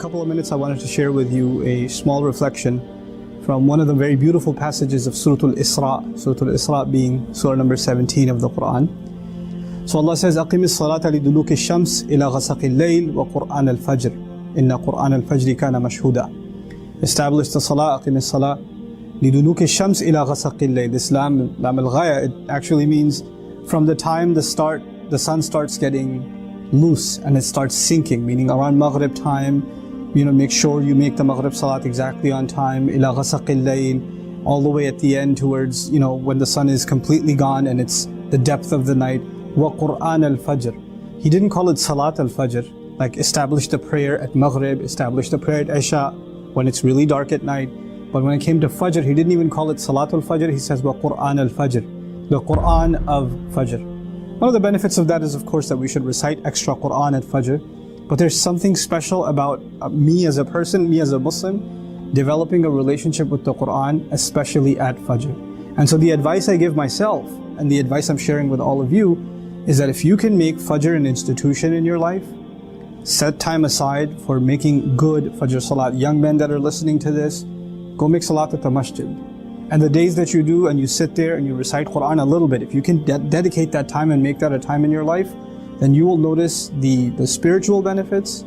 couple of minutes I wanted to share with you a small reflection from one of the very beautiful passages of Surah Al-Isra. Surah Al-Isra being surah number 17 of the Quran. So Allah says, أَقِمِ الصَّلَاةَ لِدُلُوكِ الشَّمْسِ إِلَى غَسَقِ اللَّيْلِ وَقُرْآنَ الْفَجْرِ إِنَّ قُرْآنَ الْفَجْرِ كَانَ مَشْهُودًا. Establish the salah, أقِمِ الصَّلَاةَ لِدُلُوكِ الشَّمْسِ إِلَى غَسَقِ اللَّيْلِ. This lam al-ghaya, it actually means from the time the sun starts getting loose and it starts sinking, meaning around Maghrib time, make sure you make the Maghrib Salat exactly on time, ila ghasaqil layl, all the way at the end towards, when the sun is completely gone and it's the depth of the night, wa Qur'an al-Fajr. He didn't call it Salat al-Fajr, like establish the prayer at Maghrib, establish the prayer at Isha, when it's really dark at night. But when it came to Fajr, he didn't even call it Salat al-Fajr, he says wa Qur'an al-Fajr, the Qur'an of Fajr. One of the benefits of that is, of course, that we should recite extra Qur'an at Fajr. But there's something special about me as a person, me as a Muslim, developing a relationship with the Qur'an, especially at Fajr. And so the advice I give myself, and the advice I'm sharing with all of you, is that if you can make Fajr an institution in your life, set time aside for making good Fajr Salat. Young men that are listening to this, go make Salat at the masjid. And the days that you do and you sit there and you recite Qur'an a little bit, if you can dedicate that time and make that a time in your life, then you will notice the spiritual benefits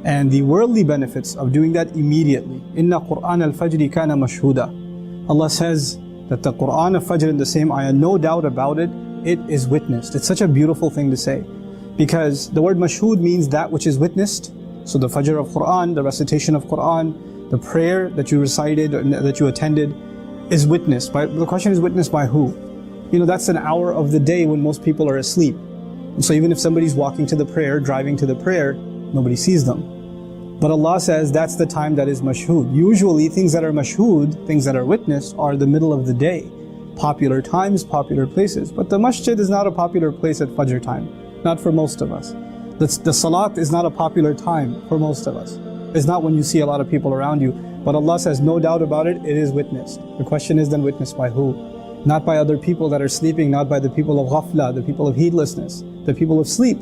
and the worldly benefits of doing that immediately. Inna Qur'an al-Fajri kana mashhuda. Allah says that the Qur'an of Fajr in the same ayah, no doubt about it, it is witnessed. It's such a beautiful thing to say, because the word mashhud means that which is witnessed. So the Fajr of Qur'an, the recitation of Qur'an, the prayer that you recited, that you attended, is witnessed by, the question is witnessed by who? That's an hour of the day when most people are asleep. And so even if somebody's walking to the prayer, driving to the prayer, nobody sees them. But Allah says that's the time that is mashhud. Usually things that are mashhud, things that are witnessed, are the middle of the day. Popular times, popular places. But the masjid is not a popular place at Fajr time. Not for most of us. The salat is not a popular time for most of us. It's not when you see a lot of people around you. But Allah says, no doubt about it, it is witnessed. The question is then witnessed by who? Not by other people that are sleeping, not by the people of ghafla, the people of heedlessness, the people of sleep,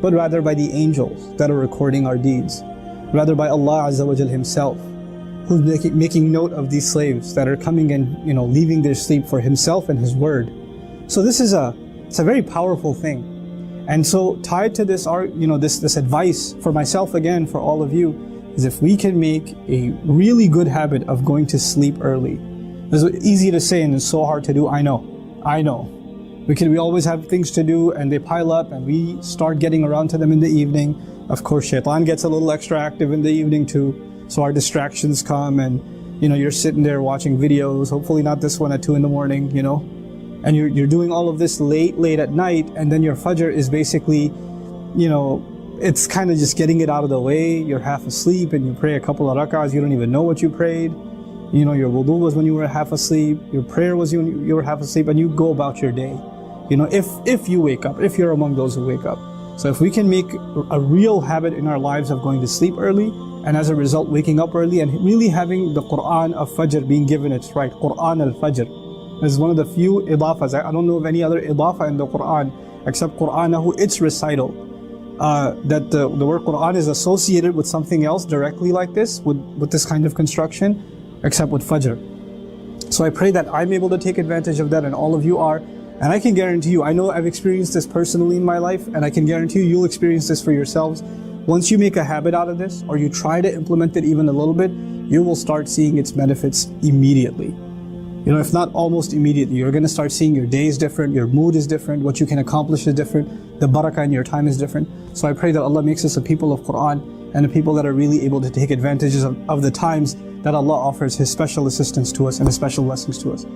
but rather by the angels that are recording our deeds. Rather by Allah Azza wa Jal Himself, who's making note of these slaves that are coming and leaving their sleep for Himself and His word. So this is it's a very powerful thing. And so tied to this, this advice for myself again, for all of you, is if we can make a really good habit of going to sleep early. It's easy to say and it's so hard to do, I know. We always have things to do and they pile up and we start getting around to them in the evening. Of course, shaitan gets a little extra active in the evening too. So our distractions come and you're sitting there watching videos, hopefully not this one at 2 in the morning, and you're doing all of this late at night, and then your Fajr is basically, it's kind of just getting it out of the way. You're half asleep and you pray a couple of rak'ahs, you don't even know what you prayed. Your wudu was when you were half asleep, your prayer was when you were half asleep, and you go about your day. If you wake up, if you're among those who wake up. So if we can make a real habit in our lives of going to sleep early, and as a result waking up early and really having the Qur'an of Fajr being given its right, Qur'an al-Fajr. This is one of the few idafas. I don't know of any other idafa in the Qur'an except Qur'anahu, its recital. That the word Qur'an is associated with something else directly like this, with this kind of construction, except with Fajr. So I pray that I'm able to take advantage of that, and all of you are. And I can guarantee you, I know I've experienced this personally in my life, and I can guarantee you, you'll experience this for yourselves. Once you make a habit out of this, or you try to implement it even a little bit, you will start seeing its benefits immediately. If not almost immediately, you're going to start seeing your day is different, your mood is different, what you can accomplish is different, the barakah in your time is different. So I pray that Allah makes us a people of Qur'an, and a people that are really able to take advantages of the times that Allah offers His special assistance to us and His special blessings to us.